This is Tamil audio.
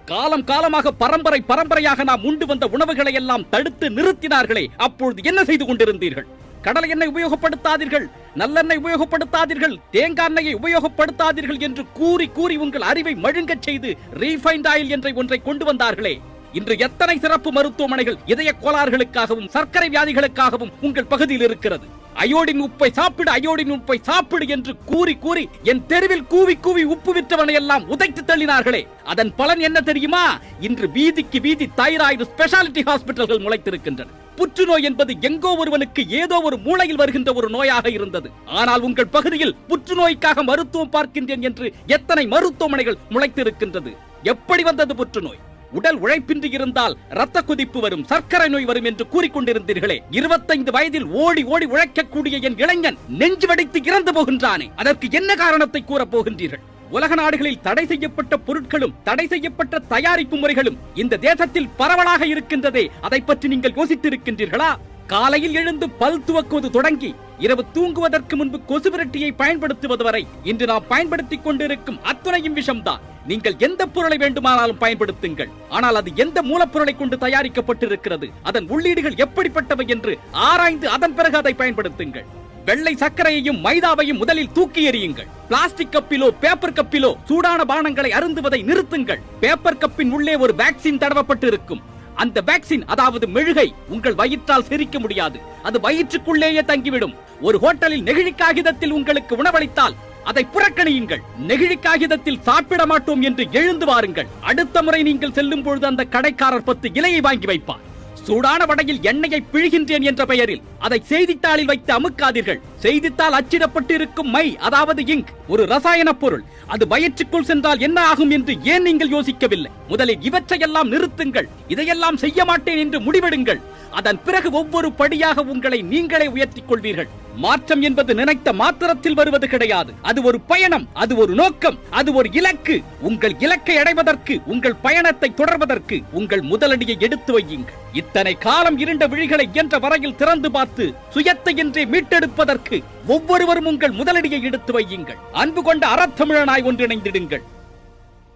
காலம் காலமாக பரம்பரை பரம்பரையாக நாம் உண்டு வந்த உணவுகளை எல்லாம் தடுத்து நிறுத்தினார்களே, அப்பொழுது என்ன செய்து கொண்டிருந்தீர்கள்? கடலை எண்ணெய் உபயோகப்படுத்தாதீர்கள், நல்லெண்ணெய் உபயோகப்படுத்தாதீர்கள், தேங்காய் எண்ணெயை உபயோகப்படுத்தாதீர்கள் என்று கூறி கூறி உங்கள் அறிவை மழுங்கச் செய்து ரீஃபைண்ட் ஆயில் என்ற ஒன்றை கொண்டு வந்தார்களே. இன்று எத்தனை சிறப்பு மருத்துவமனைகள் இதய கோளாறுகளுக்காகவும் சர்க்கரை வியாதிகளுக்காகவும் உங்கள் பகுதியில் இருக்கிறது. அயோடின் உப்பை சாப்பிடு, அயோடின் உப்பை சாப்பிடு என்று கூறி கூறி என் தெருவில் கூவி கூவி உப்பு விற்றவனை எல்லாம் உதைத்து தள்ளினார்களே. அதன் பலன் என்ன தெரியுமா? இன்று வீதிக்கு வீதி தைராய்டு ஸ்பெஷாலிட்டி ஹாஸ்பிட்டல்கள் முளைத்திருக்கின்றன. புற்றுநோய் என்பது எங்கோ ஒருவனுக்கு ஏதோ ஒரு மூளையில் வருகின்ற ஒரு நோயாக இருந்தது. ஆனால் உங்கள் பகுதியில் புற்றுநோய்க்காக மருத்துவம் பார்க்கின்றேன் என்று எத்தனை மருத்துவமனைகள் முளைத்திருக்கின்றது. எப்படி வந்தது புற்றுநோய்? உடல் உழைப்பின்றி இருந்தால் ரத்த கொதிப்பு வரும், சர்க்கரை நோய் வரும் என்று கூறிக்கொண்டிருந்தீர்களே. 25 வயதில் ஓடி ஓடி உழைக்கக்கூடிய என் இளைஞன் நெஞ்சு வெடித்து இறந்து போகின்றானே, அதற்கு என்ன காரணத்தை கூற போகின்றீர்கள்? உலக நாடுகளில் தடை செய்யப்பட்ட பொருட்களும் தடை செய்யப்பட்ட தயாரிப்பு முறைகளும் இந்த தேசத்தில் பரவலாக இருக்கின்றதே, அதை பற்றி நீங்கள் யோசித்திருக்கின்றீர்களா? காலையில் எழுந்து பல் துவக்குவது தொடங்கி இரவு தூங்குவதற்கு முன்பு கொசுவிரட்டியை பயன்படுத்துவது வரை இன்று நாம் பயன்படுத்திக் கொண்டிருக்கும் அத்துணையும் விஷம்தான். நீங்கள் எந்த பொருளை வேண்டுமானாலும் பயன்படுத்துங்கள், ஆனால் அது எந்த மூலப்பொருளை கொண்டு தயாரிக்கப்பட்டிருக்கிறது, அதன் உள்ளீடுகள் எப்படிப்பட்டவை என்று ஆராய்ந்து அதன் பிறகு அதை பயன்படுத்துங்கள். வெள்ளை சர்க்கரையையும் மைதாவையும் முதலில் தூக்கி எறியுங்கள். பிளாஸ்டிக் கப்பிலோ பேப்பர் கப்பிலோ சூடான பானங்களை அருந்துவதை நிறுத்துங்கள். பேப்பர் கப்பின் உள்ளே ஒரு வேக்சின் தடவப்பட்டு இருக்கும். அந்த வேக்சின், அதாவது மெழுகை, உங்கள் வயிற்றால் செரிக்க முடியாது, அது வயிற்றுக்குள்ளேயே தங்கிவிடும். ஒரு ஹோட்டலில் நெகிழி காகிதத்தில் உங்களுக்கு உணவளித்தால் அதை புறக்கணியுங்கள். நெகிழி காகிதத்தில் சாப்பிட மாட்டோம் என்று எழுந்து வாருங்கள். அடுத்த முறை நீங்கள் செல்லும் பொழுது அந்த கடைக்காரர் 10 இலையை வாங்கி வைப்பார். சூடான வடையில் எண்ணெயை பிழிகின்றேன் என்ற பெயரில் அதை செய்தித்தாளில் வைத்து அமுக்காதீர்கள். செய்தித்தாள் அச்சிடப்பட்டிருக்கும் மை, அதாவது இங்க், ஒரு ரசாயன பொருள். அது வயிற்றுக்குள் சென்றால் என்ன ஆகும் என்று ஏன் நீங்கள் யோசிக்கவில்லை? முதலில் இவற்றையெல்லாம் நிறுத்துங்கள். இதையெல்லாம் செய்ய மாட்டேன் என்று முடிவெடுங்கள். அதன் பிறகு ஒவ்வொரு படியாக உங்களை நீங்களே உயர்த்திக் கொள்வீர்கள். மாற்றம் என்பது நினைத்த மாத்திரத்தில் வருவது கிடையாது. அது ஒரு பயணம், அது ஒரு நோக்கம், அது ஒரு இலக்கு. உங்கள் இலக்கை அடைவதற்கு, உங்கள் பயணத்தை தொடர்வதற்கு உங்கள் முதலடியை எடுத்து வையுங்கள். இத்தனை காலம் இருண்ட விழிகளை என்ற வரையில் திறந்து பார்த்து சுயத்தை என்றே மீட்டெடுப்பதற்கு ஒவ்வொருவரும் உங்கள் முதலடியை எடுத்து வையுங்கள். அன்பு கொண்ட அறத்தமிழனாய் ஒன்றிணைந்திடுங்கள்.